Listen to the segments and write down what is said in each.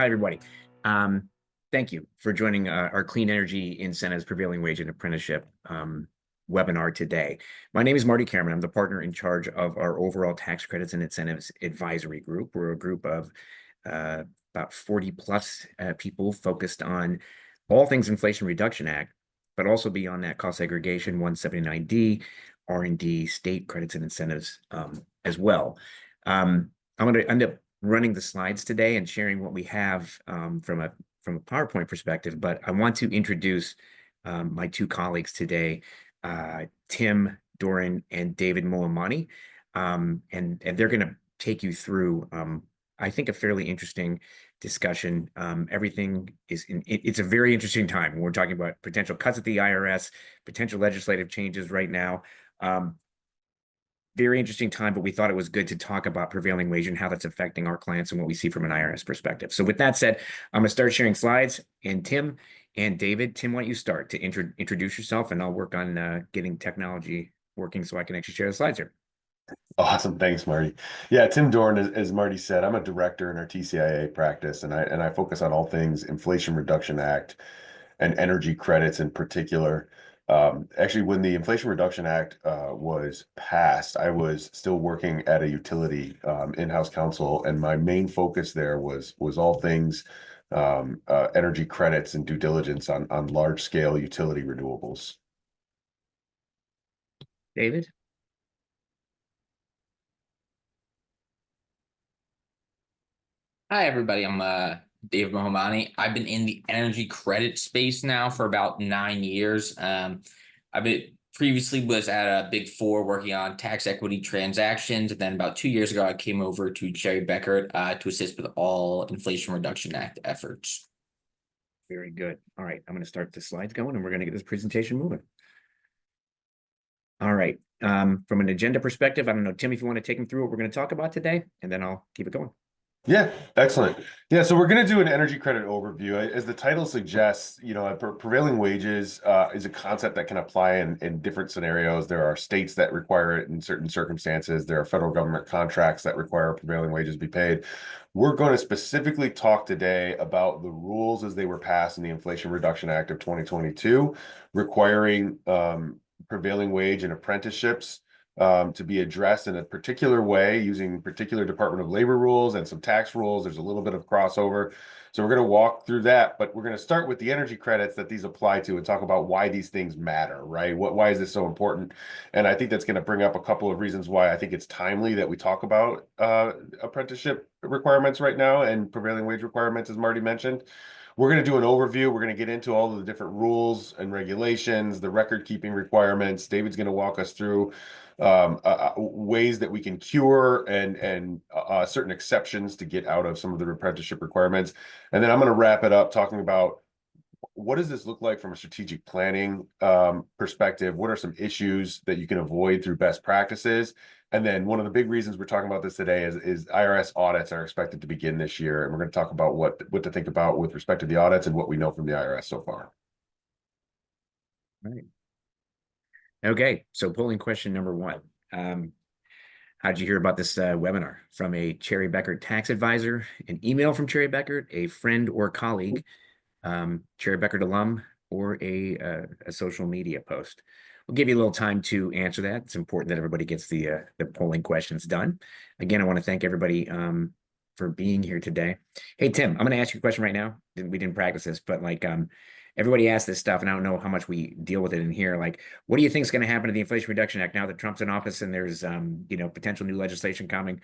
Hi, everybody. Thank you for joining our Clean Energy Incentives Prevailing Wage and Apprenticeship webinar today. My name is Marty Cameron. I'm the partner in charge of our overall tax credits and incentives advisory group. We're a group of about 40 plus people focused on all things Inflation Reduction Act, but also beyond that, cost segregation, 179D, R&D, state credits and incentives as well. I'm going to end up running the slides today and sharing what we have from a PowerPoint perspective, but I want to introduce my two colleagues today, Tim Doran and David Moamani, and they're going to take you through, I think, a fairly interesting discussion. Everything is it's a very interesting time. We're talking about potential cuts at the IRS, potential legislative changes right now. Very interesting time, but we thought it was good to talk about prevailing wage and how that's affecting our clients and what we see from an IRS perspective. So with that said, I'm going to start sharing slides, and Tim and David, Tim, why don't you start to introduce yourself, and I'll work on getting technology working so I can actually share the slides here. Awesome. Thanks, Marty. Yeah, Tim Doran, as Marty said, I'm a director in our TCIA practice, and I focus on all things Inflation Reduction Act and energy credits in particular. Actually, when the Inflation Reduction Act was passed, I was still working at a utility in-house counsel, and my main focus there was all things energy credits and due diligence on large-scale utility renewables. David? Hi, everybody. I'm David Mohamani. I've been in the energy credit space now for about 9 years. I've been previously was at a Big Four working on tax equity transactions. And then about 2 years ago, I came over to Cherry Bekaert to assist with all Inflation Reduction Act efforts. Very good. All right, I'm going to start the slides going, and we're going to get this presentation moving. All right. From an agenda perspective, I don't know, Tim, if you want to take them through what we're going to talk about today, and then I'll keep it going. Yeah, excellent. Yeah, so we're going to do an energy credit overview. As the title suggests, prevailing wages is a concept that can apply in different scenarios. There are states that require it in certain circumstances. There are federal government contracts that require prevailing wages be paid. We're going to specifically talk today about the rules as they were passed in the Inflation Reduction Act of 2022, requiring prevailing wage and apprenticeships to be addressed in a particular way using particular Department of Labor rules and some tax rules. There's a little bit of crossover. So we're going to walk through that, but we're going to start with the energy credits that these apply to and talk about why these things matter, right? Why is this so important? And I think that's going to bring up a couple of reasons why I think it's timely that we talk about apprenticeship requirements right now and prevailing wage requirements, as Marty mentioned. We're going to do an overview. We're going to get into all of the different rules and regulations, the record-keeping requirements. David's going to walk us through ways that we can cure and certain exceptions to get out of some of the apprenticeship requirements. And then I'm going to wrap it up talking about what does this look like from a strategic planning perspective? What are some issues that you can avoid through best practices? And then one of the big reasons we're talking about this today is IRS audits are expected to begin this year. And we're going to talk about what to think about with respect to the audits and what we know from the IRS so far. All right. Okay, so polling question number one. How'd you hear about this webinar? From a Cherry Bekaert tax advisor, an email from Cherry Bekaert, a friend or colleague, Cherry Bekaert alum, or a social media post? We'll give you a little time to answer that. It's important that everybody gets the polling questions done. Again, I want to thank everybody for being here today. Hey, Tim, I'm going to ask you a question right now. We didn't practice this, but everybody asks this stuff, and I don't know how much we deal with it in here. What do you think is going to happen to the Inflation Reduction Act now that Trump's in office and there's, potential new legislation coming?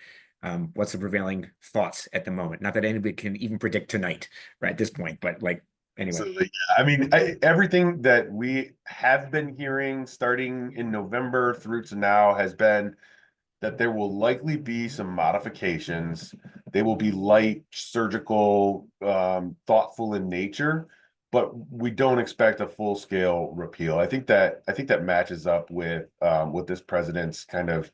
What's the prevailing thoughts at the moment? Not that anybody can even predict tonight, right, at this point, but anyway. Absolutely. I mean, everything that we have been hearing starting in November through to now has been that there will likely be some modifications. They will be light, surgical, thoughtful in nature, but we don't expect a full-scale repeal. I think that matches up with what this president's kind of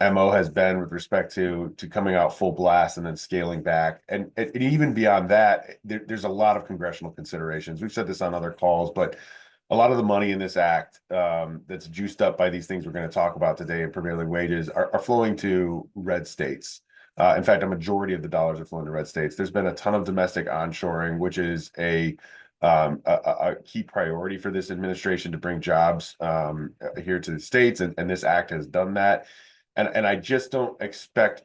MO has been with respect to coming out full blast and then scaling back. And even beyond that, there's a lot of congressional considerations. We've said this on other calls, but a lot of the money in this act that's juiced up by these things we're going to talk about today in prevailing wages are flowing to red states. In fact, a majority of the dollars are flowing to red states. There's been a ton of domestic onshoring, which is a key priority for this administration to bring jobs here to the states, and this act has done that. And I just don't expect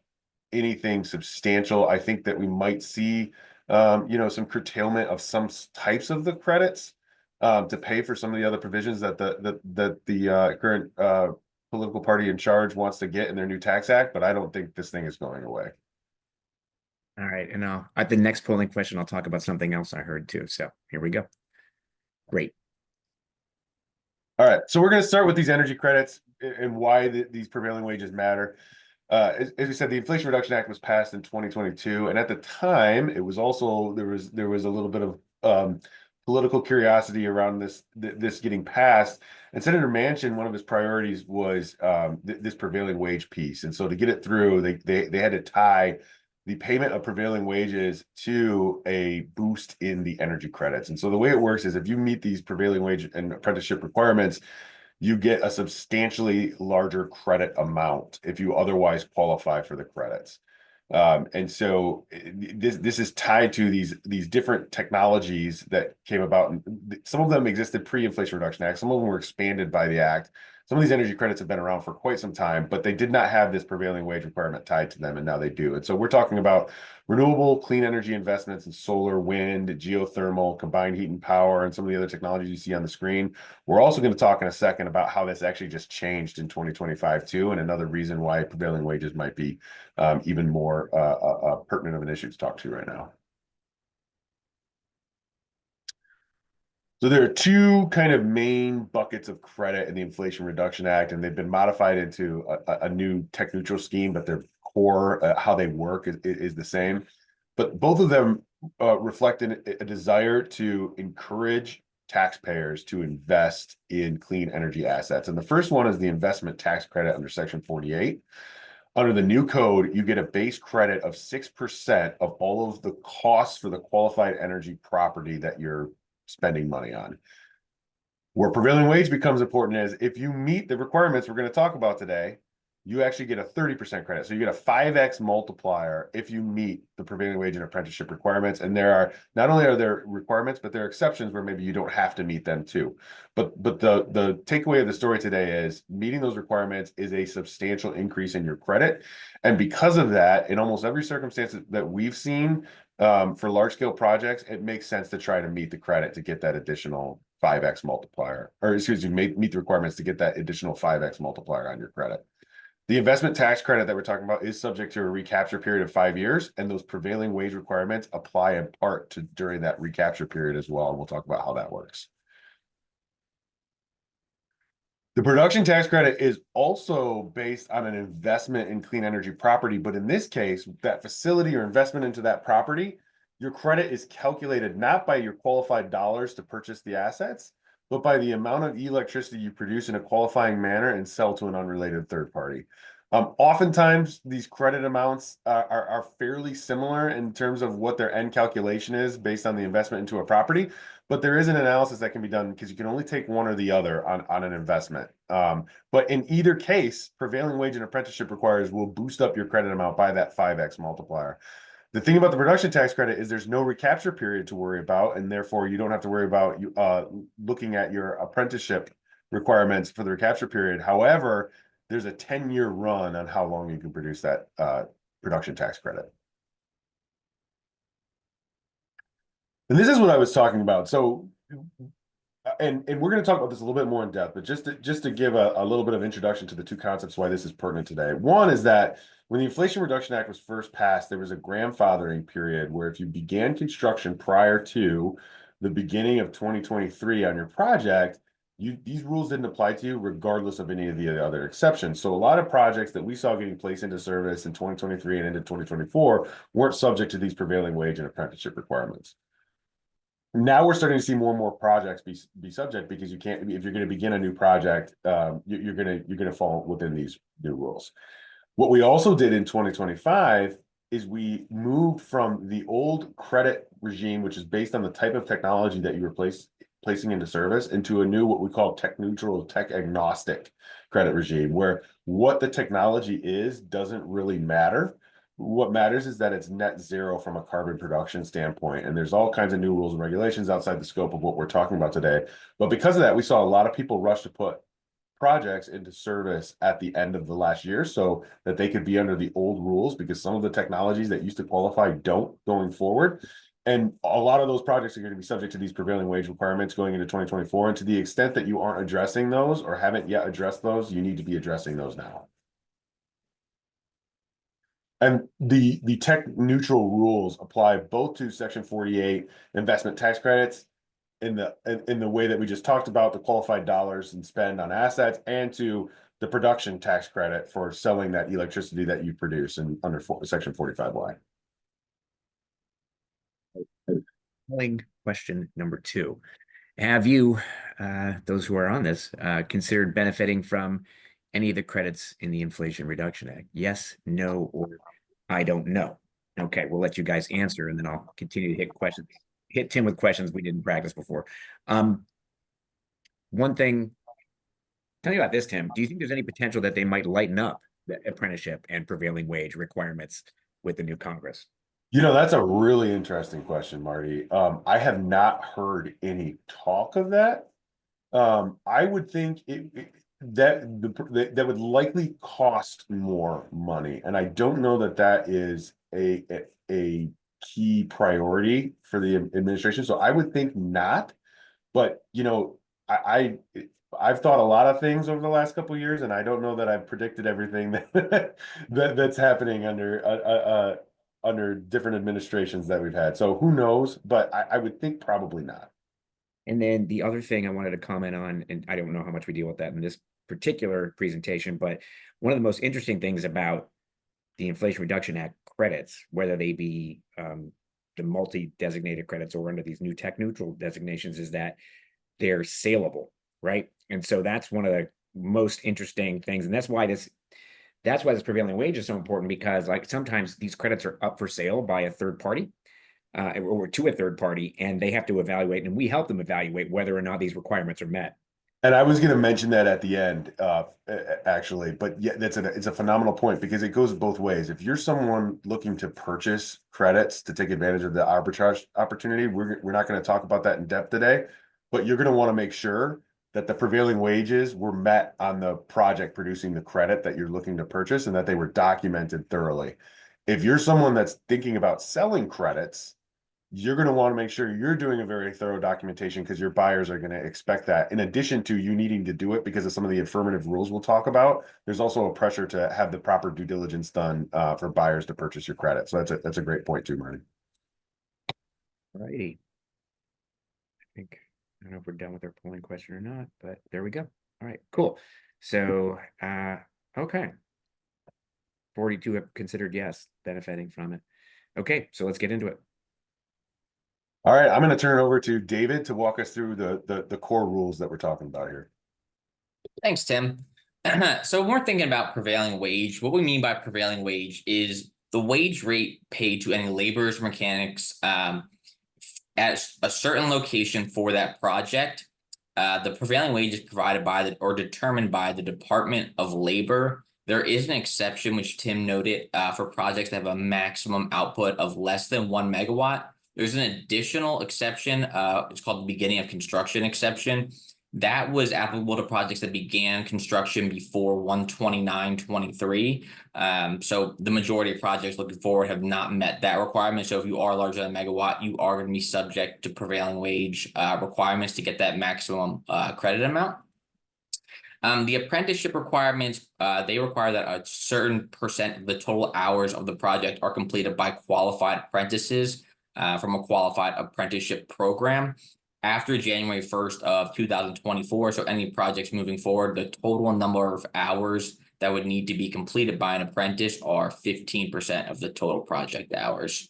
anything substantial. I think that we might see some curtailment of some types of the credits to pay for some of the other provisions that the current political party in charge wants to get in their new tax act, but I don't think this thing is going away. All right, and at the next polling question, I'll talk about something else I heard too. So here we go. Great. All right, so we're going to start with these energy credits and why these prevailing wages matter. As we said, the Inflation Reduction Act was passed in 2022, and at the time, it was also there was a little bit of political curiosity around this getting passed. And Senator Manchin, one of his priorities was this prevailing wage piece, and so to get it through, they had to tie the payment of prevailing wages to a boost in the energy credits. And so the way it works is if you meet these prevailing wage and apprenticeship requirements, you get a substantially larger credit amount if you otherwise qualify for the credits. And so this is tied to these different technologies that came about. Some of them existed pre-Inflation Reduction Act. Some of them were expanded by the act. Some of these energy credits have been around for quite some time, but they did not have this prevailing wage requirement tied to them, and now they do. And so we're talking about renewable clean energy investments in solar, wind, geothermal, combined heat and power, and some of the other technologies you see on the screen. We're also going to talk in a second about how this actually just changed in 2025 too, and another reason why prevailing wages might be even more pertinent of an issue to talk to right now. So there are two kind of main buckets of credit in the Inflation Reduction Act, and they've been modified into a new tech neutral scheme, but their core, how they work is the same. But both of them reflect a desire to encourage taxpayers to invest in clean energy assets. And the first one is the investment tax credit under Section 48. Under the new code, you get a base credit of 6% of all of the costs for the qualified energy property that you're spending money on. Where prevailing wage becomes important is if you meet the requirements we're going to talk about today, you actually get a 30% credit. So you get a 5x multiplier if you meet the prevailing wage and apprenticeship requirements. And there are not only are there requirements, but there are exceptions where maybe you don't have to meet them too. But the takeaway of the story today is meeting those requirements is a substantial increase in your credit. And because of that, in almost every circumstance that we've seen for large scale projects, it makes sense to try to meet the credit to get that additional 5x multiplier, or excuse me, meet the requirements to get that additional 5x multiplier on your credit. The investment tax credit that we're talking about is subject to a recapture period of 5 years, and those prevailing wage requirements apply in part to during that recapture period as well. And we'll talk about how that works. The production tax credit is also based on an investment in clean energy property, but in this case, that facility or investment into that property, your credit is calculated not by your qualified dollars to purchase the assets, but by the amount of electricity you produce in a qualifying manner and sell to an unrelated third party. Oftentimes, these credit amounts are fairly similar in terms of what their end calculation is based on the investment into a property, but there is an analysis that can be done because you can only take one or the other on an investment. But in either case, prevailing wage and apprenticeship requires will boost up your credit amount by that 5x multiplier. The thing about the production tax credit is there's no recapture period to worry about, and therefore you don't have to worry about looking at your apprenticeship requirements for the recapture period. However, there's a 10-year run on how long you can produce that production tax credit. And this is what I was talking about. So, and we're going to talk about this a little bit more in depth, but just to give a little bit of introduction to the two concepts why this is pertinent today. One is that when the Inflation Reduction Act was first passed, there was a grandfathering period where if you began construction prior to the beginning of 2023 on your project, these rules didn't apply to you regardless of any of the other exceptions. So a lot of projects that we saw getting placed into service in 2023 and into 2024 weren't subject to these prevailing wage and apprenticeship requirements. Now we're starting to see more and more projects be subject because you can't, if you're going to begin a new project, you're going to fall within these new rules. What we also did in 2025 is we moved from the old credit regime, which is based on the type of technology that you were placing into service, into a new, what we call tech neutral, tech agnostic credit regime, where what the technology is doesn't really matter. what matters is that it's net zero from a carbon production standpoint. And there's all kinds of new rules and regulations outside the scope of what we're talking about today. But because of that, we saw a lot of people rush to put projects into service at the end of the last year so that they could be under the old rules, because some of the technologies that used to qualify don't going forward. And a lot of those projects are going to be subject to these prevailing wage requirements going into 2024. And to the extent that you aren't addressing those or haven't yet addressed those, you need to be addressing those now. And the tech neutral rules apply both to Section 48 investment tax credits in the way that we just talked about, the qualified dollars and spend on assets, and to the production tax credit for selling that electricity that you produce in under Section 45Y. Question number 2. Have you, those who are on this, considered benefiting from any of the credits in the Inflation Reduction Act? Yes, no, or I don't know. Okay, we'll let you guys answer, and then I'll continue to hit Tim with questions we didn't practice before. One thing, tell me about this, Tim. Do you think there's any potential that they might lighten up the apprenticeship and prevailing wage requirements with the new Congress? You know, that's a really interesting question, Marty. I have not heard any talk of that. I would think that would likely cost more money, and I don't know that that is a key priority for the administration. So I would think not. But you know, I've thought a lot of things over the last couple of years, and I don't know that I've predicted everything that's happening under different administrations that we've had. So who knows? But I would think probably not. And then the other thing I wanted to comment on, and I don't know how much we deal with that in this particular presentation, but one of the most interesting things about the Inflation Reduction Act credits, whether they be the multi-designated credits or under these new tech neutral designations, is that they're saleable, right? And so that's one of the most interesting things. And that's why this prevailing wage is so important, because like sometimes these credits are up for sale by a third party. Or to a third party, and they have to evaluate, and we help them evaluate whether or not these requirements are met. And I was going to mention that at the end, actually, but yeah, it's a phenomenal point, because it goes both ways. If you're someone looking to purchase credits to take advantage of the arbitrage opportunity, we're not going to talk about that in depth today, but you're going to want to make sure that the prevailing wages were met on the project producing the credit that you're looking to purchase, and that they were documented thoroughly. If you're someone that's thinking about selling credits, you're going to want to make sure you're doing a very thorough documentation, because your buyers are going to expect that. In addition to you needing to do it because of some of the affirmative rules we'll talk about, there's also a pressure to have the proper due diligence done for buyers to purchase your credit. So that's a great point too, Marty. All righty. I don't know if we're done with our polling question or not, but there we go. All right, cool. So, okay. 42 have considered yes, benefiting from it. Okay, so let's get into it. All right, I'm going to turn it over to David to walk us through the core rules that we're talking about here. Thanks, Tim. So when we're thinking about prevailing wage, what we mean by prevailing wage is the wage rate paid to any laborers or mechanics at a certain location for that project. The prevailing wage is provided by or determined by the Department of Labor. There is an exception, which Tim noted, for projects that have a maximum output of less than 1 megawatt. There's an additional exception. It's called the beginning of construction exception. That was applicable to projects that began construction before 1/29/23. So the majority of projects looking forward have not met that requirement. So if you are larger than a megawatt, you are going to be subject to prevailing wage requirements to get that maximum credit amount. The apprenticeship requirements, they require that a certain percent of the total hours of the project are completed by qualified apprentices from a qualified apprenticeship program after January 1st of 2024. So any projects moving forward, the total number of hours that would need to be completed by an apprentice are 15% of the total project hours.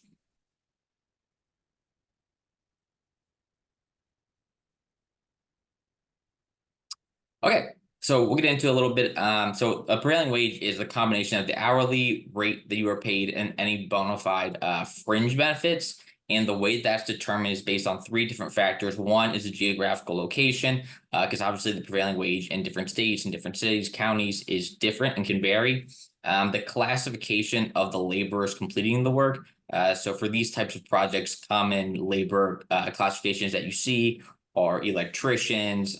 Okay, so we'll get into a little bit. So a prevailing wage is a combination of the hourly rate that you are paid and any bona fide fringe benefits. And the way that's determined is based on 3 different factors. One is the geographical location, because obviously the prevailing wage in different states and different cities, counties is different and can vary. The classification of the laborers completing the work. So for these types of projects, common labor classifications that you see are electricians,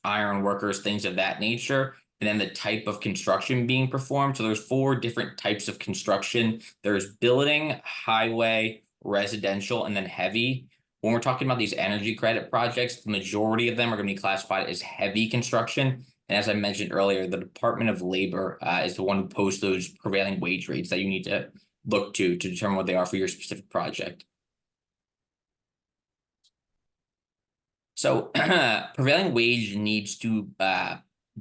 iron workers, things of that nature. And then the type of construction being performed. So there's 4 different types of construction. There's building, highway, residential, and then heavy. When we're talking about these energy credit projects, the majority of them are going to be classified as heavy construction. And as I mentioned earlier, the Department of Labor is the one who posts those prevailing wage rates that you need to look to determine what they are for your specific project. So prevailing wage needs to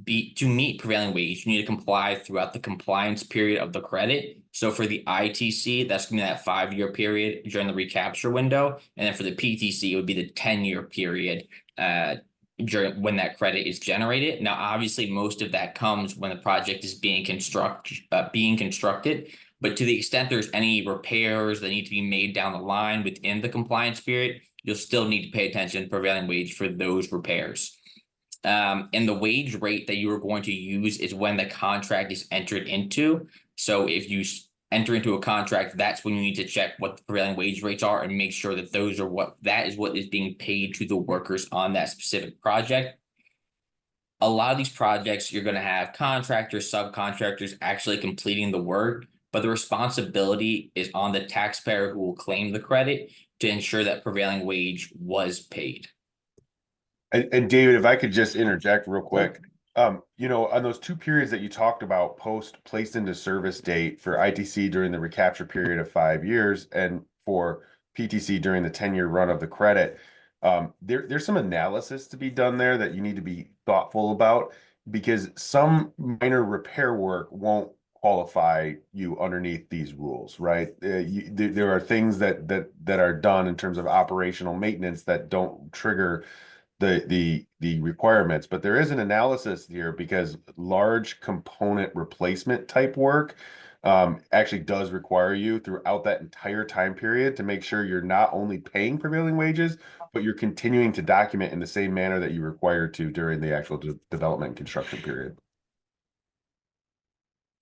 meet prevailing wage, you need to comply throughout the compliance period of the credit. So for the ITC, that's gonna be that 5-year period during the recapture window. And then for the PTC, it would be the 10-year period during when that credit is generated. Now, obviously, most of that comes when the project is being constructed. But to the extent there's any repairs that need to be made down the line within the compliance period, you'll still need to pay attention to prevailing wage for those repairs. And the wage rate that you are going to use is when the contract is entered into. So if you enter into a contract, that's when you need to check what the prevailing wage rates are and make sure that that is what is being paid to the workers on that specific project. A lot of these projects, you're going to have contractors, subcontractors actually completing the work, but the responsibility is on the taxpayer who will claim the credit to ensure that prevailing wage was paid. And David, if I could just interject real quick, on those 2 periods that you talked about, post placed into service date for ITC during the recapture period of 5 years and for PTC during the 10-year run of the credit, there's some analysis to be done there that you need to be thoughtful about, because some minor repair work won't qualify you underneath these rules, right? There are things that are done in terms of operational maintenance that don't trigger the requirements, but there is an analysis here, because large component replacement type work actually does require you throughout that entire time period to make sure you're not only paying prevailing wages, but you're continuing to document in the same manner that you require to during the actual development and construction period.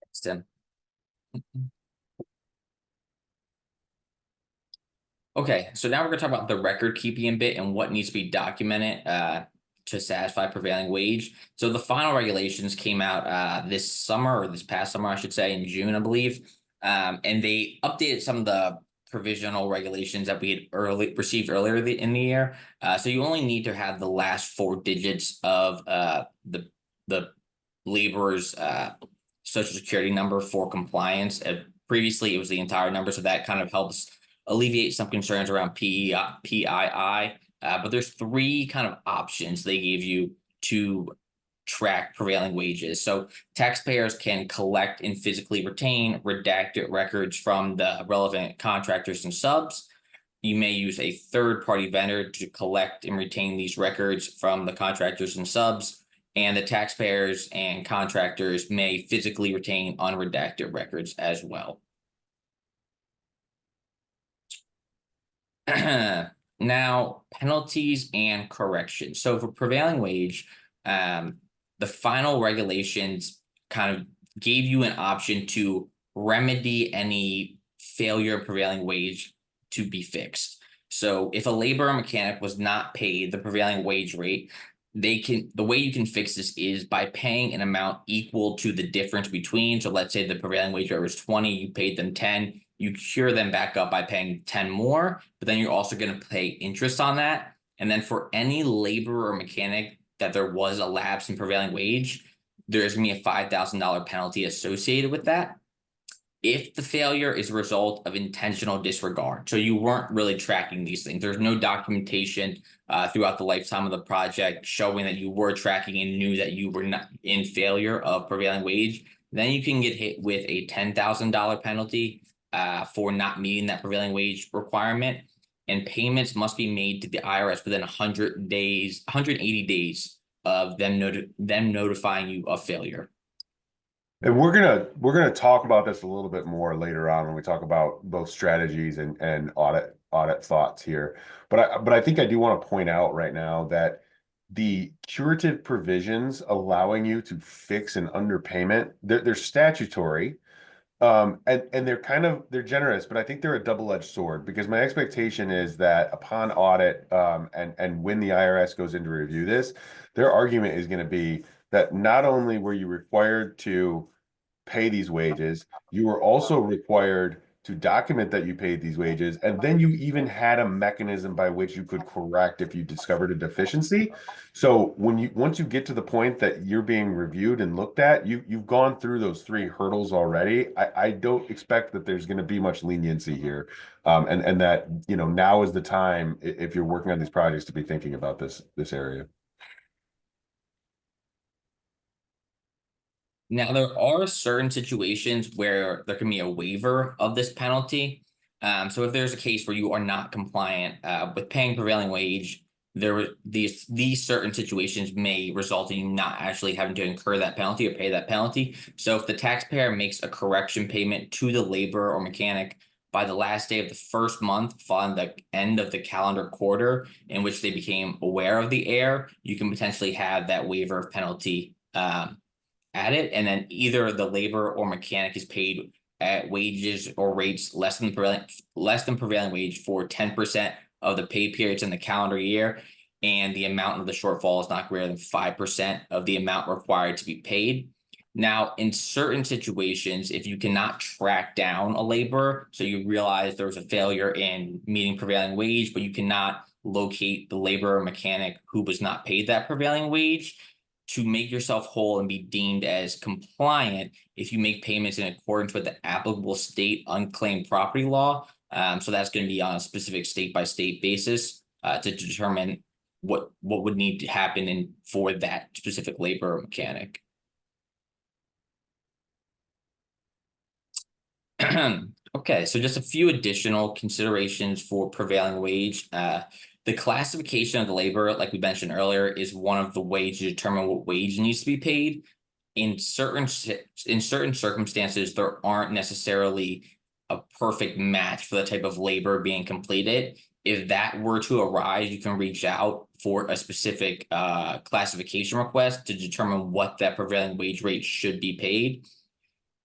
Thanks, Tim. Okay, so now we're going to talk about the record keeping bit and what needs to be documented to satisfy prevailing wage. So the final regulations came out this summer, or this past summer, I should say, in June, I believe. And they updated some of the provisional regulations that we had received earlier in the year. So you only need to have the last 4 digits of the laborer's social security number for compliance. Previously, it was the entire number, so that kind of helps alleviate some concerns around PII. But there's 3 kind of options they gave you to track prevailing wages. So taxpayers can collect and physically retain redacted records from the relevant contractors and subs. You may use a third-party vendor to collect and retain these records from the contractors and subs. And the taxpayers and contractors may physically retain unredacted records as well. Now, penalties and corrections. So for prevailing wage, the final regulations kind of gave you an option to remedy any failure of prevailing wage to be fixed. So if a laborer or mechanic was not paid the prevailing wage rate, the way you can fix this is by paying an amount equal to the difference between. So let's say the prevailing wage rate was 20, you paid them 10. You cure them back up by paying 10 more, but then you're also going to pay interest on that. And then for any laborer or mechanic that there was a lapse in prevailing wage, there's going to be a $5,000 penalty associated with that. If the failure is a result of intentional disregard, so you weren't really tracking these things, there's no documentation throughout the lifetime of the project showing that you were tracking and knew that you were not in failure of prevailing wage, then you can get hit with a $10,000 penalty for not meeting that prevailing wage requirement, and payments must be made to the IRS within 180 days of them notifying you of failure. And we're gonna talk about this a little bit more later on when we talk about both strategies and audit thoughts here. But I think I do want to point out right now that the curative provisions allowing you to fix an underpayment, they're statutory. And they're generous, but I think they're a double-edged sword, because my expectation is that upon audit, and when the IRS goes in to review this, their argument is going to be that not only were you required to pay these wages, you were also required to document that you paid these wages, and then you even had a mechanism by which you could correct if you discovered a deficiency. So once you get to the point that you're being reviewed and looked at, you've gone through those 3 hurdles already. I don't expect that there's going to be much leniency here, and that now is the time, if you're working on these projects, to be thinking about this area. Now, there are certain situations where there can be a waiver of this penalty. So if there's a case where you are not compliant with paying prevailing wage, these certain situations may result in you not actually having to incur that penalty or pay that penalty. So if the taxpayer makes a correction payment to the laborer or mechanic by the last day of the first month following the end of the calendar quarter in which they became aware of the error, you can potentially have that waiver of penalty at it, and then either the labor or mechanic is paid at wages or rates less than prevailing wage for 10% of the pay periods in the calendar year, and the amount of the shortfall is not greater than 5% of the amount required to be paid. Now, in certain situations, if you cannot track down a laborer, so you realize there was a failure in meeting prevailing wage, but you cannot locate the laborer or mechanic who was not paid that prevailing wage, to make yourself whole and be deemed as compliant, if you make payments in accordance with the applicable state unclaimed property law. So that's going to be on a specific state-by-state basis to determine what would need to happen for that specific labor or mechanic. Okay, so just a few additional considerations for prevailing wage. The classification of the labor, like we mentioned earlier, is one of the ways to determine what wage needs to be paid. In certain circumstances, there aren't necessarily a perfect match for the type of labor being completed. If that were to arise, you can reach out for a specific classification request to determine what that prevailing wage rate should be paid.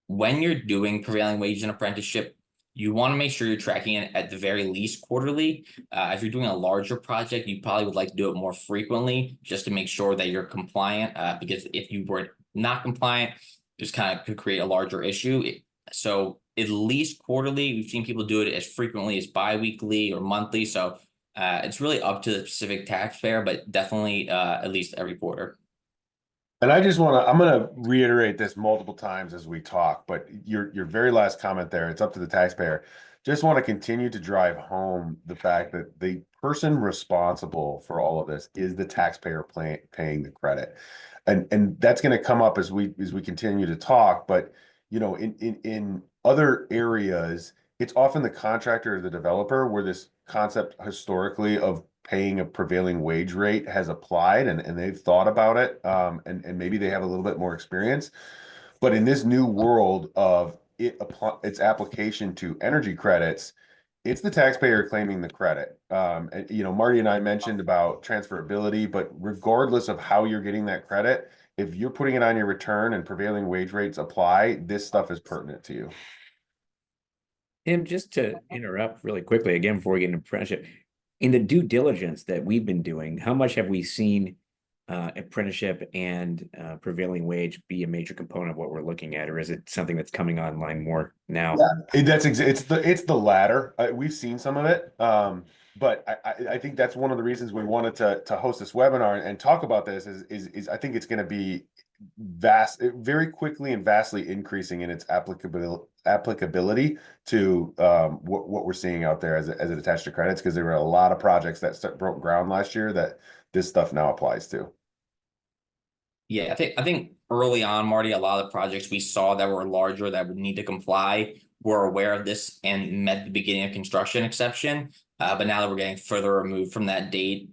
When you're doing prevailing wage and apprenticeship, you want to make sure you're tracking it at the very least quarterly. If you're doing a larger project, you probably would like to do it more frequently just to make sure that you're compliant. Because if you were not compliant, just kind of could create a larger issue. So at least quarterly, we've seen people do it as frequently as bi-weekly or monthly. So it's really up to the specific taxpayer, but definitely at least every quarter. And I'm going to reiterate this multiple times as we talk, but your very last comment there, it's up to the taxpayer. Just want to continue to drive home the fact that the person responsible for all of this is the taxpayer paying the credit. And that's going to come up as we continue to talk, but in other areas, it's often the contractor or the developer where this concept historically of paying a prevailing wage rate has applied, and they've thought about it, and maybe they have a little bit more experience. But in this new world of its application to energy credits, it's the taxpayer claiming the credit. And Marty and I mentioned about transferability, but regardless of how you're getting that credit, if you're putting it on your return and prevailing wage rates apply, this stuff is pertinent to you. Tim, just to interrupt really quickly again before we get into apprenticeship, in the due diligence that we've been doing, how much have we seen apprenticeship and prevailing wage be a major component of what we're looking at, or is it something that's coming online more now? Yeah, it's the latter. We've seen some of it, but I think that's one of the reasons we wanted to host this webinar and talk about this. Is I think it's going to be very quickly and vastly increasing in its applicability to what we're seeing out there as it attached to credits, because there were a lot of projects that broke ground last year that this stuff now applies to. Yeah, I think early on, Marty, a lot of the projects we saw that were larger that would need to comply were aware of this and met the beginning of construction exception. But now that we're getting further removed from that date,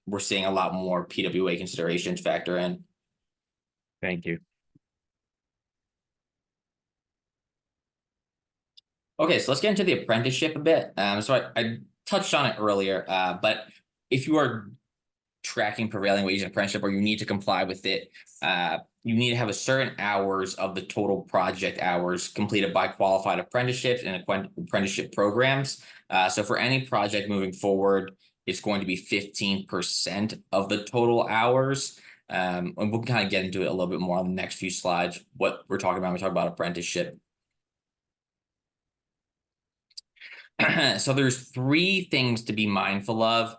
we're seeing a lot more PWA considerations factor in. Thank you. Okay, so let's get into the apprenticeship a bit. So I touched on it earlier, but if you are tracking prevailing wage and apprenticeship, or you need to comply with it, you need to have a certain hours of the total project hours completed by qualified apprenticeships and apprenticeship programs. So for any project moving forward, it's going to be 15% of the total hours. And we'll kind of get into it a little bit more on the next few slides, what we're talking about when we talk about apprenticeship. So there's three things to be mindful of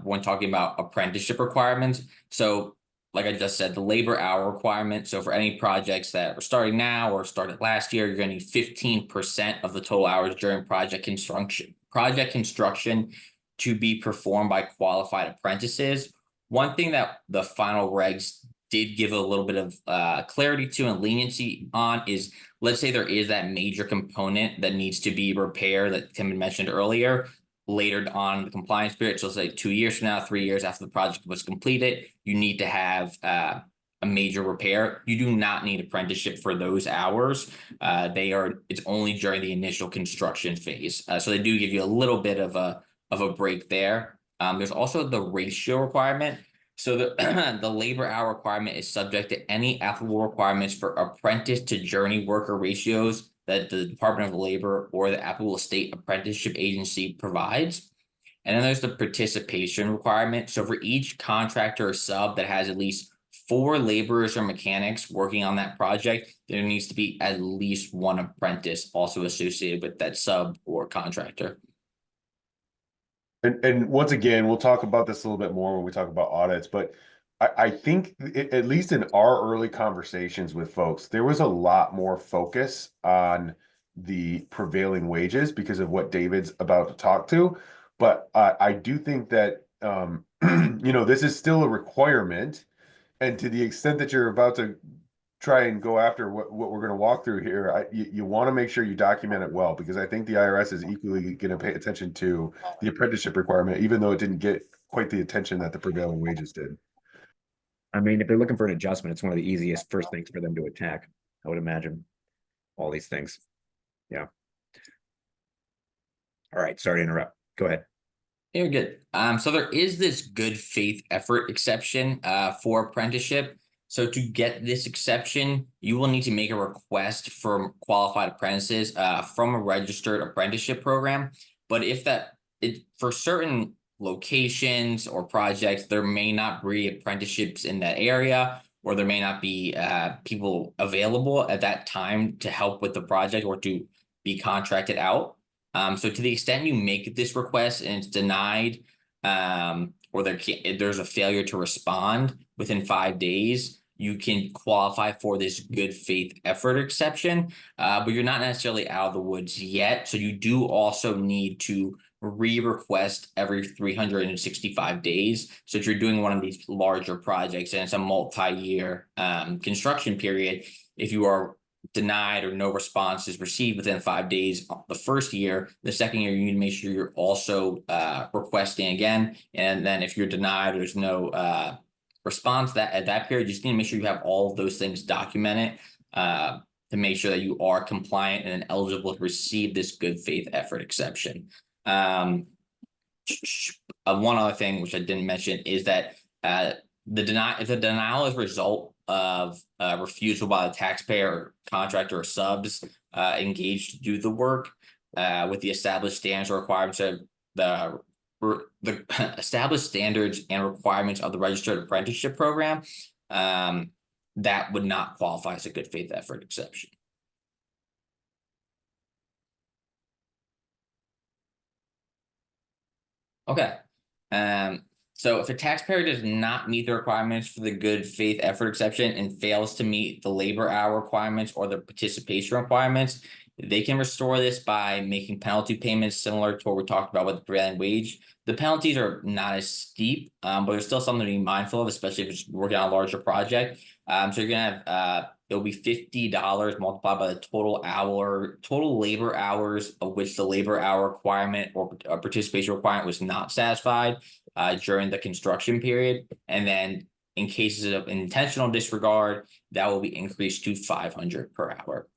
when talking about apprenticeship requirements. So like I just said, the labor hour requirement. So for any projects that are starting now or started last year, you're going to need 15% of the total hours during project construction to be performed by qualified apprentices. One thing that the final regs did give a little bit of clarity to and leniency on is, let's say there is that major component that needs to be repaired that Tim had mentioned earlier later on in the compliance period. So say 2 years from now, 3 years after the project was completed, you need to have a major repair. You do not need apprenticeship for those hours. It's only during the initial construction phase. So they do give you a little bit of a break there. There's also the ratio requirement. So the labor hour requirement is subject to any applicable requirements for apprentice to journey worker ratios that the Department of Labor or the applicable state apprenticeship agency provides. And then there's the participation requirement. So for each contractor or sub that has at least 4 laborers or mechanics working on that project, there needs to be at least 1 apprentice also associated with that sub or contractor. And once again, we'll talk about this a little bit more when we talk about audits, but I think at least in our early conversations with folks, there was a lot more focus on the prevailing wages because of what David's about to talk to. But I do think that, this is still a requirement. And to the extent that you're about to try and go after what we're going to walk through here, you want to make sure you document it well, because I think the IRS is equally going to pay attention to the apprenticeship requirement, even though it didn't get quite the attention that the prevailing wages did. I mean, if they're looking for an adjustment, it's one of the easiest first things for them to attack, I would imagine. All these things. Yeah. All right, sorry to interrupt. Go ahead. You're good. So there is this good faith effort exception for apprenticeship. So to get this exception, you will need to make a request for qualified apprentices from a registered apprenticeship program. But for certain locations or projects, there may not be apprenticeships in that area, or there may not be people available at that time to help with the project or to be contracted out. So to the extent you make this request and it's denied, or there's a failure to respond within 5 days, you can qualify for this good faith effort exception, but you're not necessarily out of the woods yet. So you do also need to re-request every 365 days. So if you're doing one of these larger projects and it's a multi-year construction period, if you are denied or no response is received within 5 days the first year, the second year you need to make sure you're also requesting again. And then if you're denied, there's no response at that period, you just need to make sure you have all of those things documented to make sure that you are compliant and eligible to receive this good faith effort exception. One other thing which I didn't mention is that if the denial is a result of refusal by the taxpayer or contractor or subs engaged to do the work with the established standards or requirements of the established standards and requirements of the registered apprenticeship program, that would not qualify as a good faith effort exception. Okay. So if a taxpayer does not meet the requirements for the good faith effort exception and fails to meet the labor hour requirements or the participation requirements, they can restore this by making penalty payments similar to what we talked about with the prevailing wage. The penalties are not as steep, but there's still something to be mindful of, especially if it's working on a larger project. So you're gonna have it'll be $50 multiplied by the total labor hours of which the labor hour requirement or participation requirement was not satisfied during the construction period. And then in cases of intentional disregard, that will be increased to $500 per hour.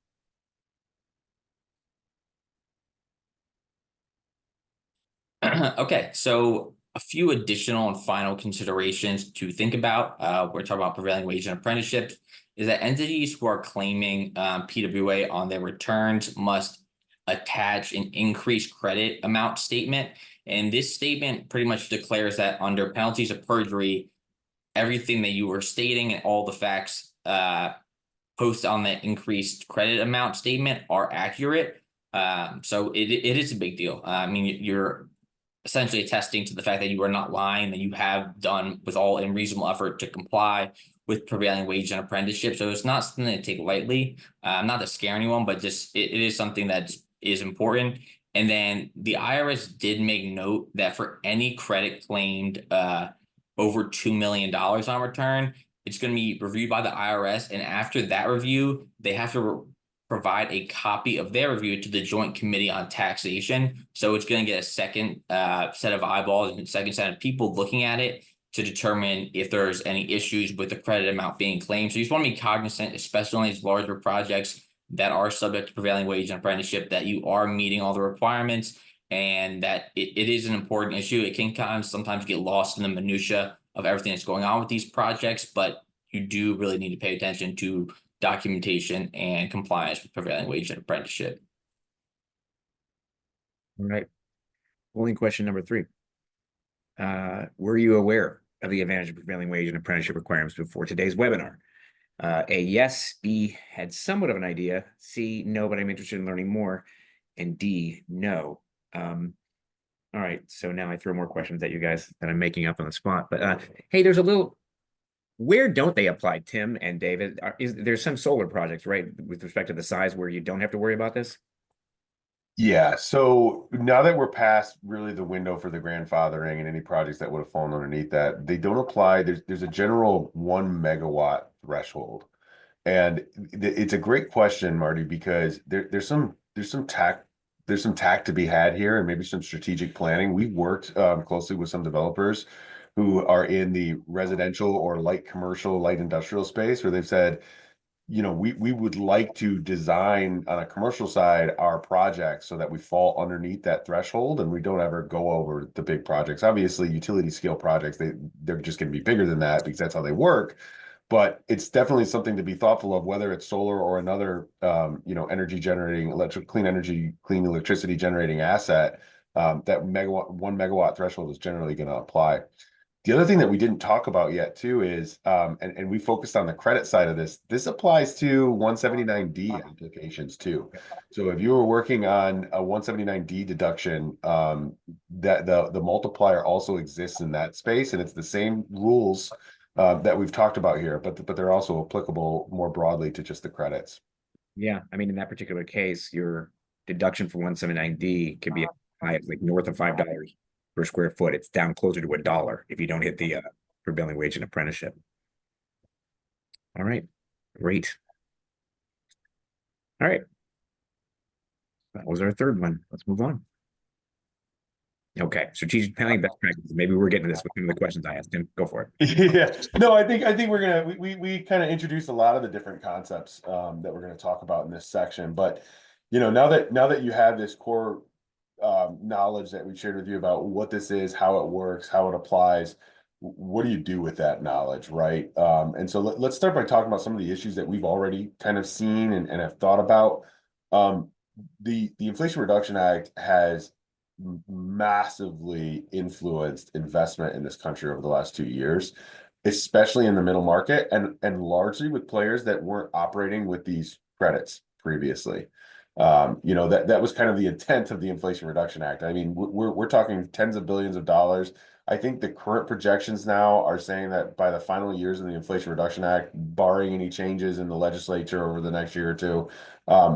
Okay, so a few additional and final considerations to think about. We're talking about prevailing wage and apprenticeships. Is that entities who are claiming PWA on their returns must attach an increased credit amount statement. And this statement pretty much declares that under penalties of perjury, everything that you were stating and all the facts posted on the increased credit amount statement are accurate. So it is a big deal. I mean, you're essentially attesting to the fact that you are not lying, that you have done with all in reasonable effort to comply with prevailing wage and apprenticeship. So it's not something to take lightly, not to scare anyone, but just it is something that is important. And then the IRS did make note that for any credit claimed over $2 million on return, it's going to be reviewed by the IRS. And after that review, they have to provide a copy of their review to the Joint Committee on Taxation. So it's going to get a second set of eyeballs and second set of people looking at it to determine if there's any issues with the credit amount being claimed. So you just want to be cognizant, especially on these larger projects that are subject to prevailing wage and apprenticeship, that you are meeting all the requirements and that it is an important issue. It can kind of sometimes get lost in the minutia of everything that's going on with these projects, but you do really need to pay attention to documentation and compliance with prevailing wage and apprenticeship. All right. Polling question number 3. Were you aware of the advantage of prevailing wage and apprenticeship requirements before today's webinar? A, yes. B, had somewhat of an idea. C, no, but I'm interested in learning more. And D, no. All right, so now I throw more questions at you guys that I'm making up on the spot. But hey, there's a little, where don't they apply, Tim and David? There's some solar projects, right, with respect to the size where you don't have to worry about this? Yeah, so now that we're past really the window for the grandfathering and any projects that would have fallen underneath that, they don't apply. There's a general 1 megawatt threshold. And it's a great question, Marty, because there's some tact to be had here and maybe some strategic planning. We've worked closely with some developers who are in the residential or light commercial, light industrial space where they've said, you know, we would like to design on a commercial side our projects so that we fall underneath that threshold and we don't ever go over the big projects. Obviously, utility scale projects, they're just going to be bigger than that because that's how they work. But it's definitely something to be thoughtful of, whether it's solar or another, energy generating, clean energy, clean electricity generating asset. That 1 megawatt threshold is generally going to apply. The other thing that we didn't talk about yet too is, and we focused on the credit side of this. This applies to 179D applications too. So if you were working on a 179D deduction, that the multiplier also exists in that space, and it's the same rules that we've talked about here, but they're also applicable more broadly to just the credits. Yeah, I mean, in that particular case, your deduction for 179D could be high, like north of $5 per square foot. It's down closer to $1 if you don't hit the prevailing wage and apprenticeship. All right, great. All right, that was our third one. Let's move on. Okay, strategic planning best practices. Maybe we're getting to this with some of the questions I asked him. Go for it. Yeah, no, I think we're gonna we kind of introduced a lot of the different concepts that we're going to talk about in this section. But now that you have this core knowledge that we shared with you about what this is, how it works, how it applies, what do you do with that knowledge, right? And so let's start by talking about some of the issues that we've already kind of seen and have thought about. The Inflation Reduction Act has massively influenced investment in this country over the last 2 years, especially in the middle market and largely with players that weren't operating with these credits previously. That was kind of the intent of the Inflation Reduction Act. I mean, we're talking tens of billions of dollars. I think the current projections now are saying that by the final years of the Inflation Reduction Act, barring any changes in the legislature over the next year or two,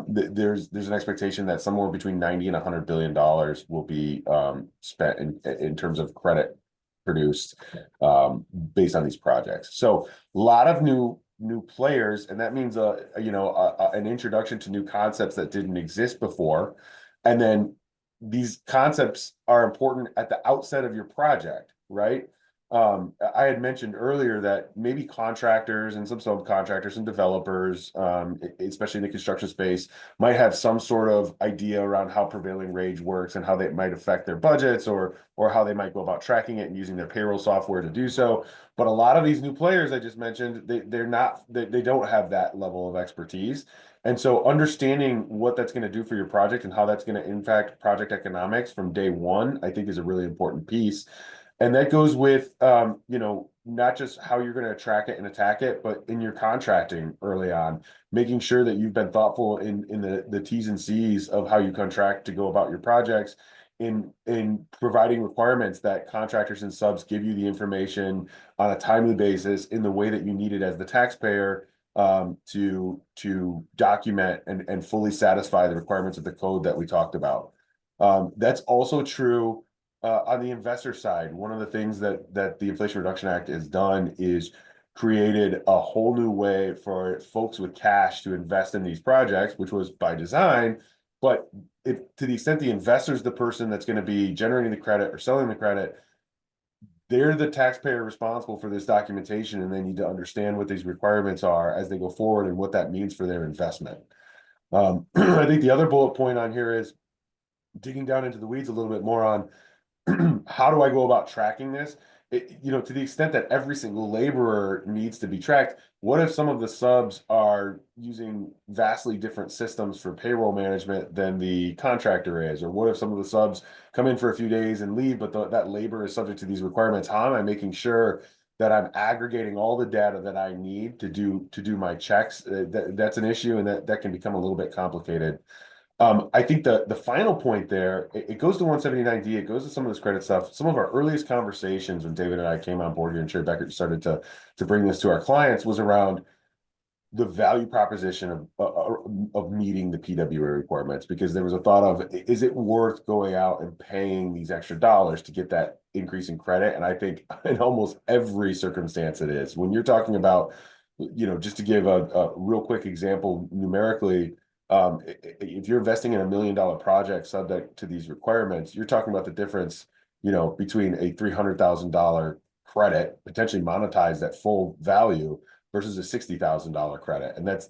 there's an expectation that somewhere between 90 and $100 billion will be spent in terms of credit produced based on these projects. So a lot of new players, and that means an introduction to new concepts that didn't exist before. And then these concepts are important at the outset of your project, right? I had mentioned earlier that maybe contractors and some subcontractors and developers, especially in the construction space, might have some sort of idea around how prevailing wage works and how they might affect their budgets, or how they might go about tracking it and using their payroll software to do so. But a lot of these new players I just mentioned, they don't have that level of expertise. And so understanding what that's going to do for your project and how that's going to impact project economics from day one, I think is a really important piece. And that goes with, not just how you're going to track it and attack it, but in your contracting early on, making sure that you've been thoughtful in the T's and C's of how you contract to go about your projects, in providing requirements that contractors and subs give you the information on a timely basis in the way that you need it as the taxpayer, to document and fully satisfy the requirements of the code that we talked about. That's also true on the investor side. One of the things that the Inflation Reduction Act has done is created a whole new way for folks with cash to invest in these projects, which was by design. But if to the extent the investor is the person that's going to be generating the credit or selling the credit, they're the taxpayer responsible for this documentation, and they need to understand what these requirements are as they go forward and what that means for their investment. I think the other bullet point on here is digging down into the weeds a little bit more on how do I go about tracking this? To the extent that every single laborer needs to be tracked, what if some of the subs are using vastly different systems for payroll management than the contractor is? Or what if some of the subs come in for a few days and leave, but that labor is subject to these requirements? How am I making sure that I'm aggregating all the data that I need to do my checks? That's an issue, and that can become a little bit complicated. I think the final point there, it goes to 179D, it goes to some of this credit stuff. Some of our earliest conversations when David and I came on board here and Sherry Beckert started to bring this to our clients was around the value proposition of meeting the PWA requirements, because there was a thought of, is it worth going out and paying these extra dollars to get that increase in credit? And I think in almost every circumstance it is. When you're talking about, just to give a real quick example numerically, if you're investing in $1 million project subject to these requirements, you're talking about the difference, between a $300,000 credit, potentially monetized at full value, versus a $60,000 credit. And that's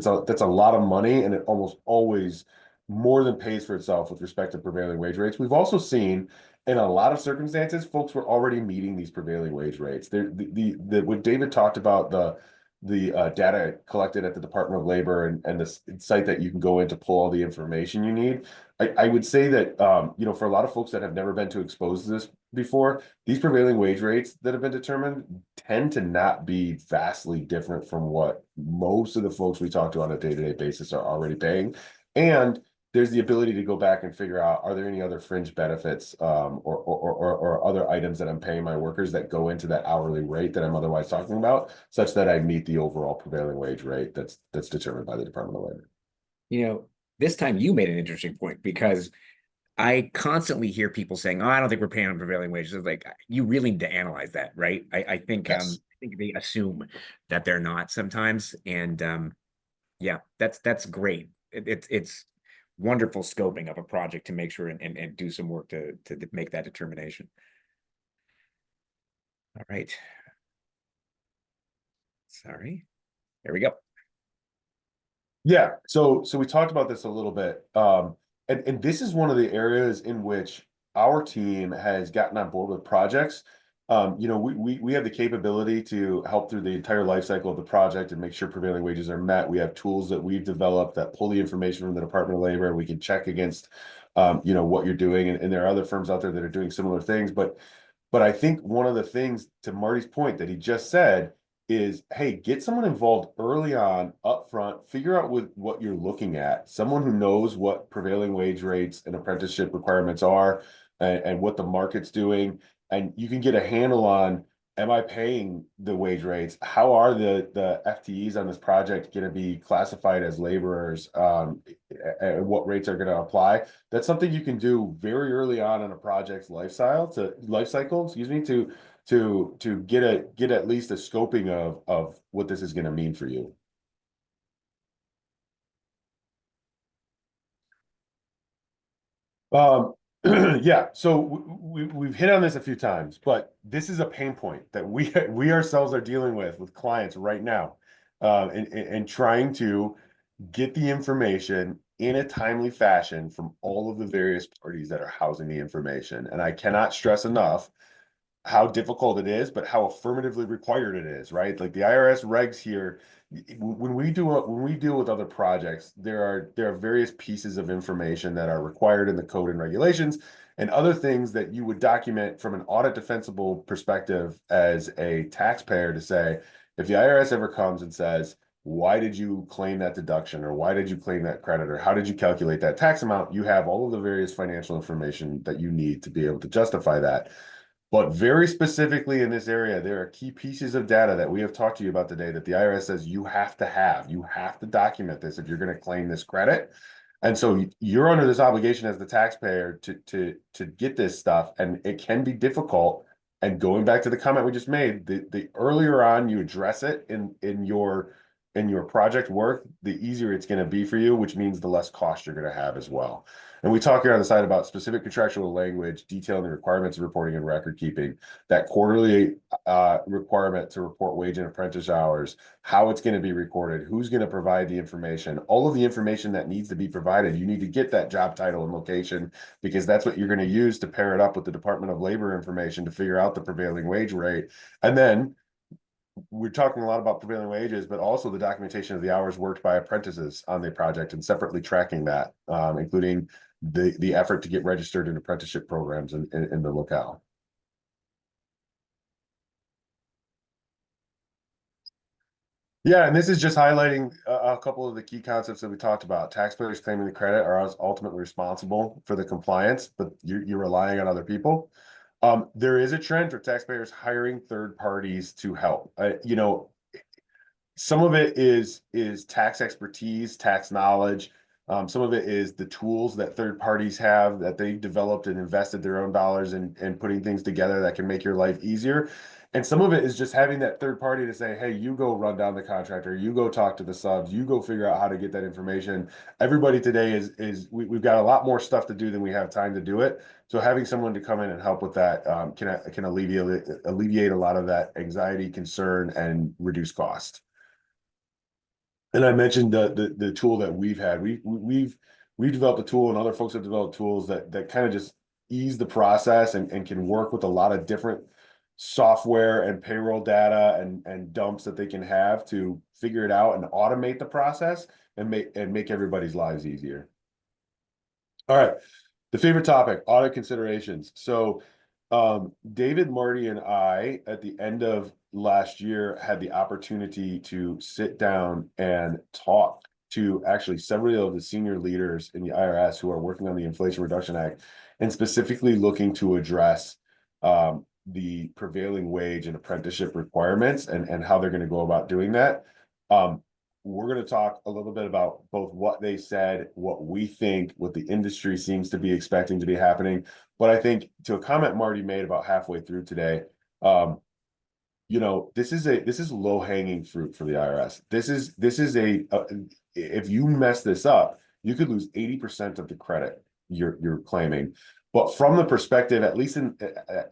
a lot of money, and it almost always more than pays for itself with respect to prevailing wage rates. We've also seen in a lot of circumstances, folks were already meeting these prevailing wage rates. What David talked about, the data collected at the Department of Labor and the site that you can go in to pull all the information you need. I would say that, for a lot of folks that have never been too exposed to this before, these prevailing wage rates that have been determined tend to not be vastly different from what most of the folks we talk to on a day-to-day basis are already paying. And there's the ability to go back and figure out, are there any other fringe benefits, or other items that I'm paying my workers that go into that hourly rate that I'm otherwise talking about, such that I meet the overall prevailing wage rate that's determined by the Department of Labor. This time you made an interesting point, because I constantly hear people saying, "Oh, I don't think we're paying on prevailing wages." It's like, you really need to analyze that, right? I think Yes. I think they assume that they're not sometimes, and yeah, that's great. It's wonderful scoping of a project to make sure and do some work to make that determination. All right. Sorry. There we go. Yeah, so we talked about this a little bit, and this is one of the areas in which our team has gotten on board with projects. We have the capability to help through the entire life cycle of the project and make sure prevailing wages are met. We have tools that we've developed that pull the information from the Department of Labor. We can check against, what you're doing, and there are other firms out there that are doing similar things. But I think one of the things, to Marty's point that he just said, is, hey, get someone involved early on, upfront, figure out what you're looking at. Someone who knows what prevailing wage rates and apprenticeship requirements are, and what the market's doing. And you can get a handle on, am I paying the wage rates? How are the FTEs on this project going to be classified as laborers? And what rates are going to apply? That's something you can do very early on in a project's life cycle, excuse me, to get at least a scoping of what this is going to mean for you. Yeah, so we've hit on this a few times, but this is a pain point that we ourselves are dealing with clients right now, and trying to get the information in a timely fashion from all of the various parties that are housing the information. And I cannot stress enough how difficult it is, but how affirmatively required it is, right? Like the IRS regs here, when we deal with other projects, there are various pieces of information that are required in the code and regulations, and other things that you would document from an audit defensible perspective as a taxpayer to say, if the IRS ever comes and says, why did you claim that deduction, or why did you claim that credit, or how did you calculate that tax amount? You have all of the various financial information that you need to be able to justify that. But very specifically in this area, there are key pieces of data that we have talked to you about today that the IRS says you have to have. You have to document this if you're going to claim this credit. And so you're under this obligation as the taxpayer to get this stuff, and it can be difficult. And going back to the comment we just made, the earlier on you address it in your project work, the easier it's going to be for you, which means the less cost you're going to have as well. And we talk here on the side about specific contractual language, detailing the requirements of reporting and record keeping, that quarterly requirement to report wage and apprentice hours, how it's going to be recorded, who's going to provide the information, all of the information that needs to be provided. You need to get that job title and location, because that's what you're going to use to pair it up with the Department of Labor information to figure out the prevailing wage rate. And then we're talking a lot about prevailing wages, but also the documentation of the hours worked by apprentices on the project and separately tracking that, including the effort to get registered in apprenticeship programs in the locale. Yeah, and this is just highlighting a couple of the key concepts that we talked about. Taxpayers claiming the credit are ultimately responsible for the compliance, but you're relying on other people. There is a trend for taxpayers hiring third parties to help. Some of it is tax expertise, tax knowledge. Some of it is the tools that third parties have that they've developed and invested their own dollars in and putting things together that can make your life easier. And some of it is just having that third party to say, hey, you go run down the contractor, you go talk to the subs, you go figure out how to get that information. Everybody today we've got a lot more stuff to do than we have time to do it. So having someone to come in and help with that can alleviate a lot of that anxiety, concern, and reduce cost. And I mentioned the tool that we've had. We've developed a tool, and other folks have developed tools that kind of just ease the process and can work with a lot of different software and payroll data and dumps that they can have to figure it out and automate the process and make everybody's lives easier. All right, the favorite topic, audit considerations. So David, Marty, and I, at the end of last year, had the opportunity to sit down and talk to actually several of the senior leaders in the IRS who are working on the Inflation Reduction Act, and specifically looking to address the prevailing wage and apprenticeship requirements and how they're going to go about doing that. We're going to talk a little bit about both what they said, what we think, what the industry seems to be expecting to be happening. But I think, to a comment Marty made about halfway through today, this is low-hanging fruit for the IRS. This is if you mess this up, you could lose 80% of the credit you're claiming. But from the perspective, at least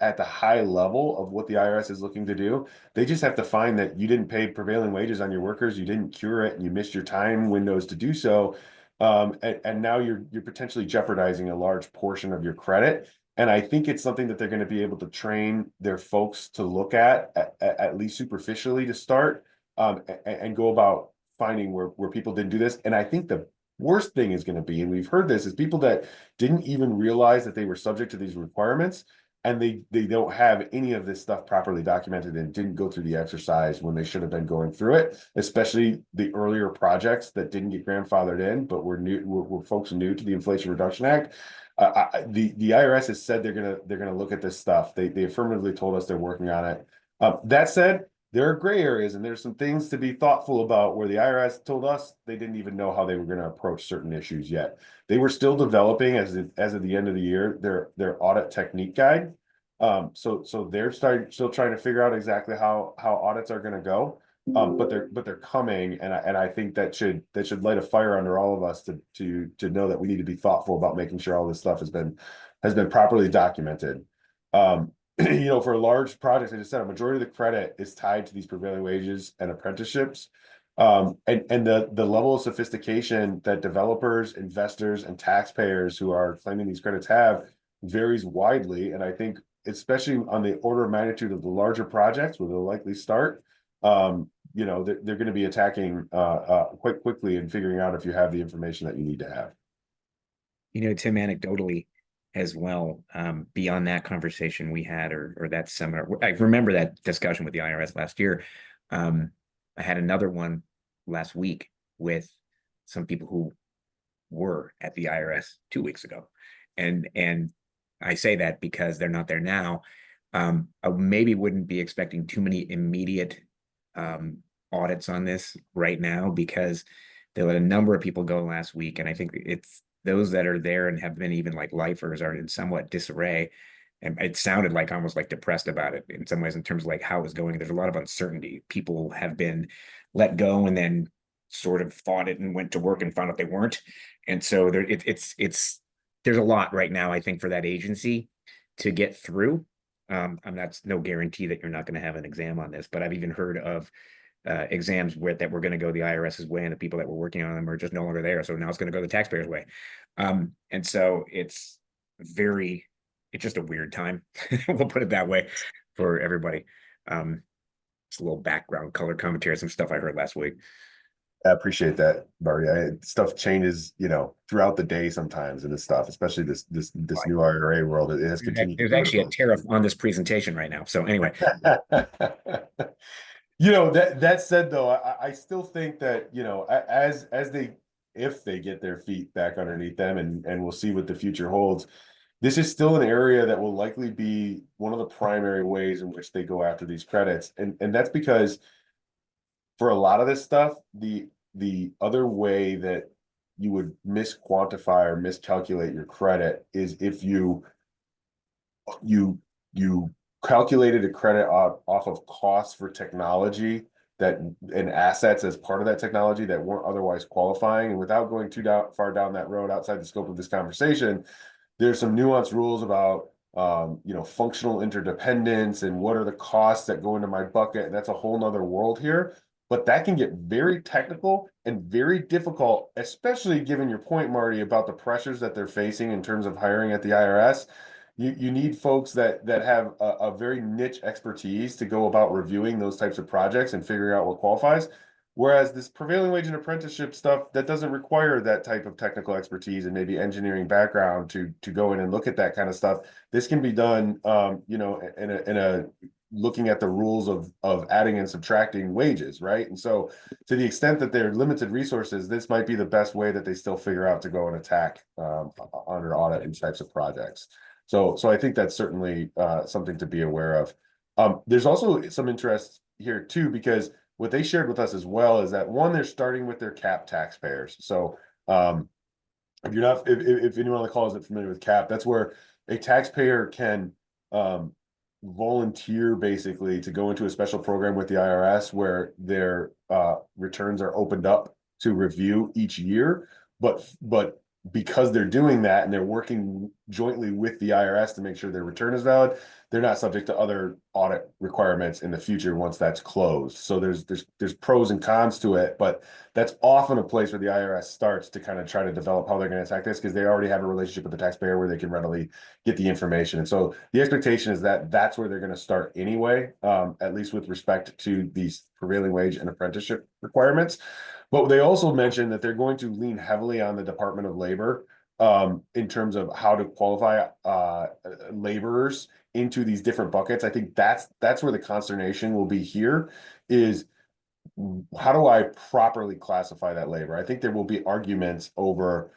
at the high level of what the IRS is looking to do, they just have to find that you didn't pay prevailing wages on your workers, you didn't cure it, and you missed your time windows to do so. And now you're potentially jeopardizing a large portion of your credit. And I think it's something that they're going to be able to train their folks to look at least superficially to start, and go about finding where people didn't do this. And I think the worst thing is going to be, and we've heard this, is people that didn't even realize that they were subject to these requirements, and they don't have any of this stuff properly documented and didn't go through the exercise when they should have been going through it, especially the earlier projects that didn't get grandfathered in, but were folks new to the Inflation Reduction Act. The IRS has said they're gonna look at this stuff. They affirmatively told us they're working on it. That said, there are gray areas, and there's some things to be thoughtful about where the IRS told us they didn't even know how they were going to approach certain issues yet. They were still developing, as of the end of the year, their audit technique guide. So they're still trying to figure out exactly how audits are going to go. But they're coming, and I think that should light a fire under all of us to know that we need to be thoughtful about making sure all this stuff has been has been properly documented. You know, for large projects, I just said a majority of the credit is tied to these prevailing wages and apprenticeships. And the level of sophistication that developers, investors, and taxpayers who are claiming these credits have varies widely. And I think, especially on the order of magnitude of the larger projects where they'll likely start, you know, they're going to be attacking quite quickly and figuring out if you have the information that you need to have. You know, Tim, anecdotally as well, beyond that conversation we had, or that seminar, I remember that discussion with the IRS last year. I had another one last week with some people who were at the IRS 2 weeks ago. And I say that because they're not there now. I maybe wouldn't be expecting too many immediate audits on this right now, because they let a number of people go last week. And I think it's those that are there and have been even like lifers are in somewhat disarray. And it sounded like almost like depressed about it in some ways, in terms of like how it's going. There's a lot of uncertainty. People have been let go and then sort of fought it and went to work and found out they weren't. And so there, there's a lot right now, I think, for that agency to get through. And that's no guarantee that you're not going to have an exam on this, but I've even heard of exams that were going to go the IRS's way, and the people that were working on them are just no longer there. So now it's going to go the taxpayer's way. And so it's just a weird time. We'll put it that way for everybody. It's a little background color commentary, some stuff I heard last week. I appreciate that, Marty. Stuff changes, you know, throughout the day sometimes in this stuff, especially this new IRA world. It has continued. There's actually a tariff on this presentation right now. So anyway. You know, that said, though, I still think that, you know, if they get their feet back underneath them, and we'll see what the future holds, this is still an area that will likely be one of the primary ways in which they go after these credits. And that's because for a lot of this stuff, the other way that you would misquantify or miscalculate your credit is if you calculated a credit off of costs for technology and assets as part of that technology that weren't otherwise qualifying. And without going too far down that road outside the scope of this conversation, there's some nuanced rules about you know, functional interdependence and what are the costs that go into my bucket. And that's a whole nother world here. But that can get very technical and very difficult, especially given your point, Marty, about the pressures that they're facing in terms of hiring at the IRS. You need folks that have a very niche expertise to go about reviewing those types of projects and figuring out what qualifies. Whereas this prevailing wage and apprenticeship stuff, that doesn't require that type of technical expertise and maybe engineering background to go in and look at that kind of stuff. This can be done, you know, in a looking at the rules of adding and subtracting wages, right? And so to the extent that they're limited resources, this might be the best way that they still figure out to go and attack under audit these types of projects. So I think that's certainly something to be aware of. There's also some interest here too, because what they shared with us as well is that, one, they're starting with their cap taxpayers. So if you're not, if anyone on the call isn't familiar with cap, that's where a taxpayer can volunteer basically to go into a special program with the IRS where their returns are opened up to review each year, but because they're doing that and they're working jointly with the IRS to make sure their return is valid, they're not subject to other audit requirements in the future once that's closed. So there's pros and cons to it, but that's often a place where the IRS starts to kind of try to develop how they're going to attack this, because they already have a relationship with the taxpayer where they can readily get the information. And so the expectation is that that's where they're going to start anyway, at least with respect to these prevailing wage and apprenticeship requirements. But they also mentioned that they're going to lean heavily on the Department of Labor in terms of how to qualify laborers into these different buckets. I think that's where the consternation will be here, is how do I properly classify that labor? I think there will be arguments over,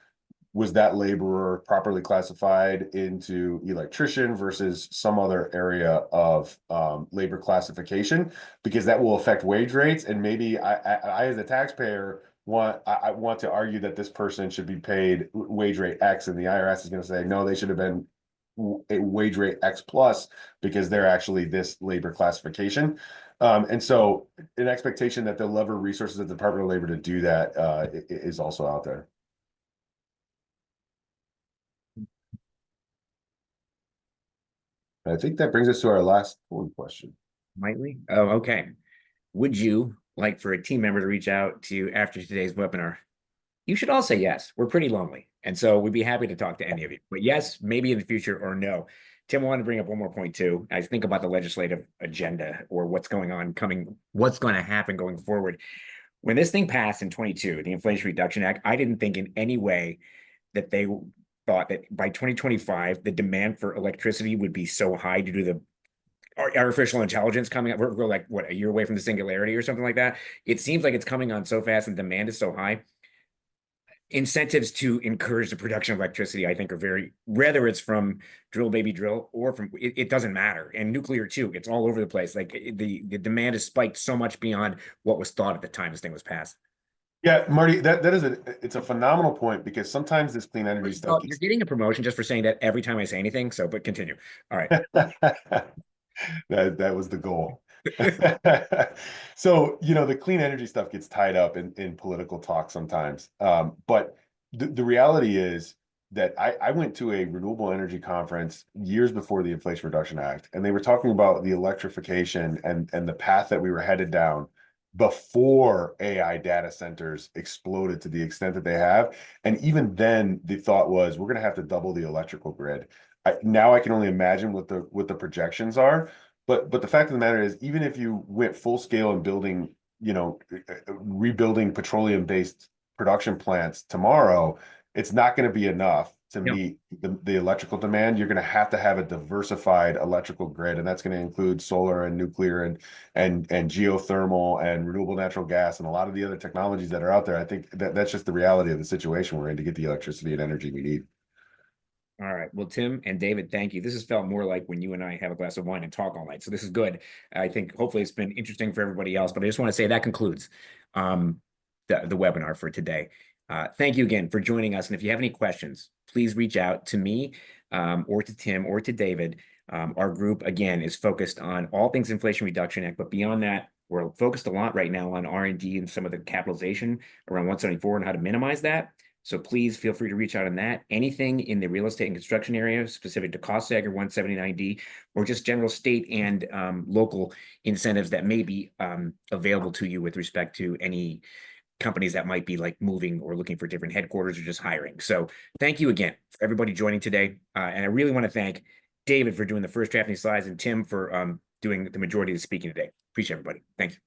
was that laborer properly classified into electrician versus some other area of labor classification, because that will affect wage rates. And maybe I as a taxpayer I want to argue that this person should be paid wage rate X, and the IRS is going to say, no, they should have been a wage rate X plus because they're actually this labor classification. And so an expectation that they'll lever resources at the Department of Labor to do that is also out there. I think that brings us to our last polling question. Might we? Oh, okay. Would you like for a team member to reach out to you after today's webinar? You should all say yes. We're pretty lonely. And so we'd be happy to talk to any of you. But yes, maybe in the future, or no. Tim, I want to bring up one more point too. I think about the legislative agenda or what's going on what's going to happen going forward. When this thing passed in 22, the Inflation Reduction Act, I didn't think in any way that they thought that by 2025, the demand for electricity would be so high due to the artificial intelligence coming up. We're like, what, a year away from the singularity or something like that. It seems like it's coming on so fast and demand is so high. Incentives to encourage the production of electricity, I think, are very, whether it's from drill baby drill or from it doesn't matter. And nuclear too, it's all over the place. Like the demand has spiked so much beyond what was thought at the time this thing was passed. Yeah, Marty, it's a phenomenal point, because sometimes this clean energy stuff You're getting a promotion just for saying that every time I say anything. So, but continue. All right. that was the goal. So, the clean energy stuff gets tied up in political talk sometimes. But the reality is that I went to a renewable energy conference years before the Inflation Reduction Act, and they were talking about the electrification and the path that we were headed down before AI data centers exploded to the extent that they have. And even then, the thought was, we're going to have to double the electrical grid. Now I can only imagine what the projections are. But the fact of the matter is, even if you went full scale and building, rebuilding petroleum-based production plants tomorrow, it's not going to be enough to meet the electrical demand. You're going to have a diversified electrical grid, and that's going to include solar and nuclear and geothermal and renewable natural gas and a lot of the other technologies that are out there. I think that's just the reality of the situation we're in to get the electricity and energy we need. All right. Well, Tim and David, thank you. This has felt more like when you and I have a glass of wine and talk all night. So this is good. I think hopefully it's been interesting for everybody else, but I just want to say that concludes the webinar for today. Thank you again for joining us. And if you have any questions, please reach out to me or to Tim or to David. Our group, again, is focused on all things Inflation Reduction Act, but beyond that, we're focused a lot right now on R&D and some of the capitalization around 174 and how to minimize that. So please feel free to reach out on that. Anything in the real estate and construction area specific to cost stagger 179D, or just general state and local incentives that may be available to you with respect to any companies that might be like moving or looking for different headquarters or just hiring. So thank you again for everybody joining today. And I really want to thank David for doing the first draft of these slides and Tim for doing the majority of the speaking today. Appreciate everybody. Thank you.